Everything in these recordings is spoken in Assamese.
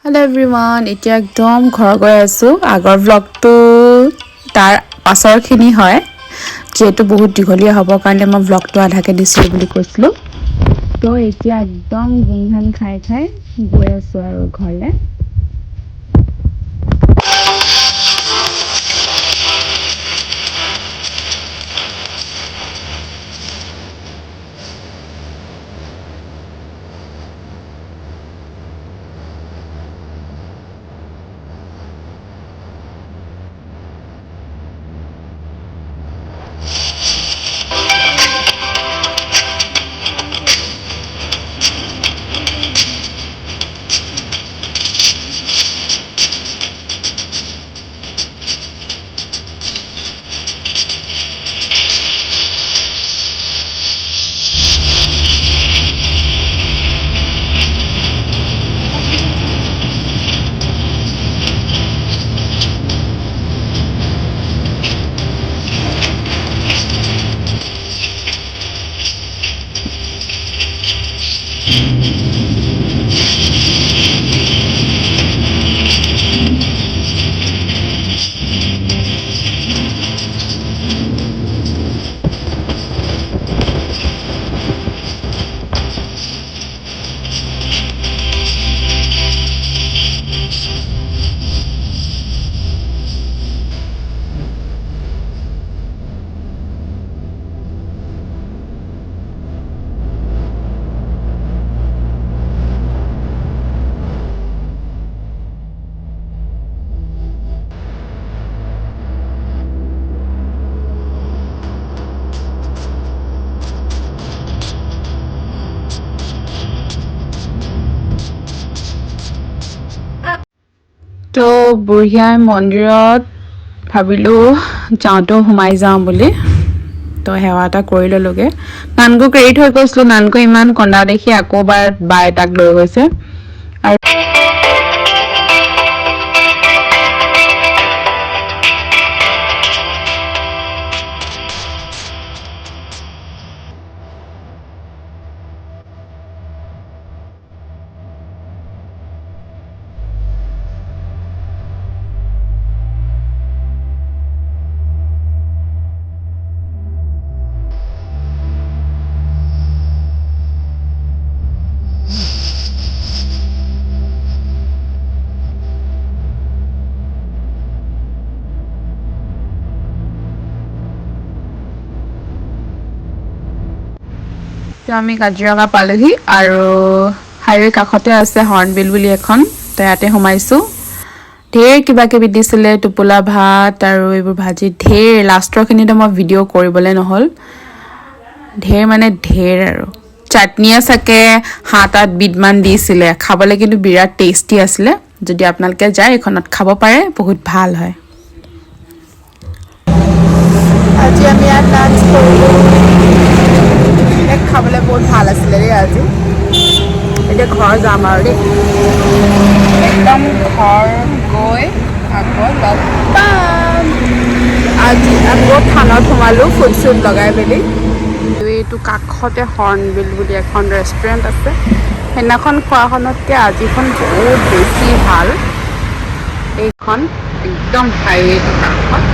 Hello everyone, এতিয়া একদম ঘৰ গৈ আছো আগৰ ব্লগটো তাৰ পাছৰখিনি হয় যেটো বহুত দীঘলীয়া হ'ব কাৰণে মই ব্লগটো আধাকে দিছিলো বুলি কৈছিলো তো এতিয়া একদম গুণধান খাই গৈ আছো আৰু ঘৰলে তো বুঢ়িয়াই মন্দিৰত ভাবিলো যাওঁতো সোমাই যাওঁ বুলি তো সেৱা এটা কৰি ললোগে নানকুক এৰি থৈ গৈছিলো নানকু ইমান কন্দা দেখি আকৌ বাৰ তাক লৈ গৈছে আৰু আমি কাজিৰঙা পালেহি আৰু হাইৱে কাষতে আছে হৰ্ণবিল বুলি এখন তো ইয়াতে সোমাইছো ঢেৰ কিবা কিবি দিছিলে টুপুলা ভাত আৰু এইবোৰ ভাজি ঢেৰ লাষ্টৰ খিনিতে মই ভিডিঅ' কৰিবলৈ নহ'ল ঢেৰ মানে ঢেৰ আৰু চাটনিয়া চাকে 7-8 বিধমান দিছিলে খাবলৈ কিন্তু বিৰাট টেষ্টি আছিলে যদি আপোনালোকে যায় এখনত খাব পাৰে বহুত ভাল হয় আজি আমি ইয়াত লাঞ্চ কৰিলো খাবলৈ বহুত ভাল আছিলে দেই আজি এতিয়া ঘৰ যাম আৰু দেই একদম ঘৰ গৈ আকৌ লগ পাম আজি আকৌ থানত সোমালোঁ ফুড চুট লগাই মেলি এইটো কাষতে হৰ্ণবিল বুলি এখন ৰেষ্টুৰেণ্ট আছে সেইদিনাখন খোৱাখনতকৈ আজিখন বহুত বেছি ভাল এইখন একদম হাইৱেটো কাষত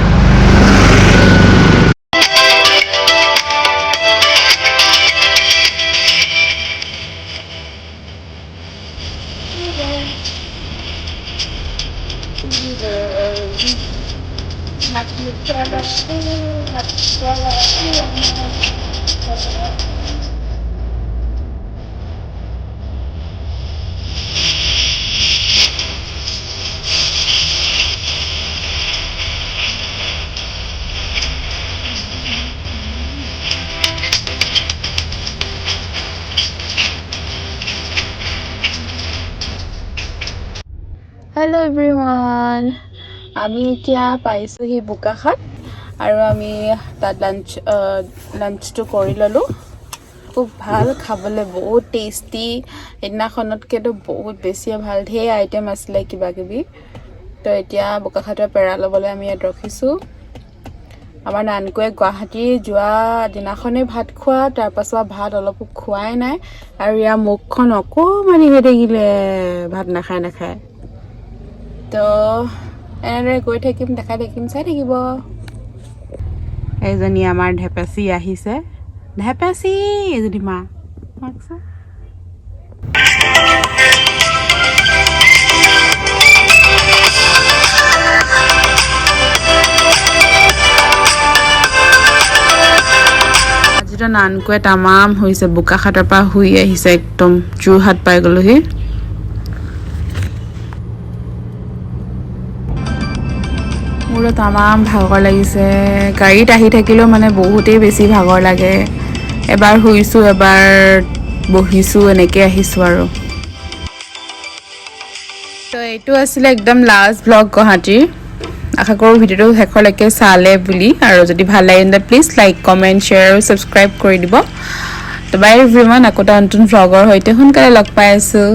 Hello everyone আমি এতিয়া পাইছোহি বোকাখাট আৰু আমি তাত লাঞ্চটো কৰি ললো খুব ভাল খাবলৈ বহুত টেষ্টি এদিনাখনতকেতো বহুত বেছি ভাল ঢেৰ আইটেম আছিলে কিবা কিবি তো এতিয়া বোকাখাটৰ পেৰা ল'বলৈ আমি ইয়াত ৰখিছোঁ আমাৰ নানকুৱে গুৱাহাটী যোৱা দিনাখনেই ভাত খোৱা, তাৰপাছত ভাত অলপো খোৱাই নাই আৰু ইয়াৰ মুখখন অকণমানি হৈ থাকিলে ভাত নাখায়। তো এনেদৰে গৈ থাকিম, দেখাই থাকিম, চাই থাকিব। এইজনী আমাৰ ঢেপেচি আহিছে, ঢেপেচি এজনী মা আজিতো নানকুৱে তামাম হৈছে, বোকাখাটৰ পৰা শুই আহিছে, একদম যোৰহাট পাই গ'লোহি। মোৰো তামাম ভাগৰ লাগিছে, গাড়ীত আহি থাকিলেও মানে বহুতেই বেছি ভাগৰ লাগে। এবাৰ শুইছোঁ, এবাৰ বহিছোঁ, এনেকৈ আহিছোঁ আৰু। তো এইটো আছিলে একদম লাষ্ট ব্লগ গুৱাহাটীৰ। আশা কৰোঁ ভিডিঅ'টো শেষলৈকে চালে বুলি, আৰু যদি ভাল লাগে তেন্তে প্লিজ লাইক, কমেণ্ট, শ্বেয়াৰ আৰু ছাবস্ক্ৰাইব কৰি দিব। তো বাই এভৰিৱান, আকৌ এটা নতুন ভ্লগৰ সৈতে সোনকালে লগ পাই আছোঁ।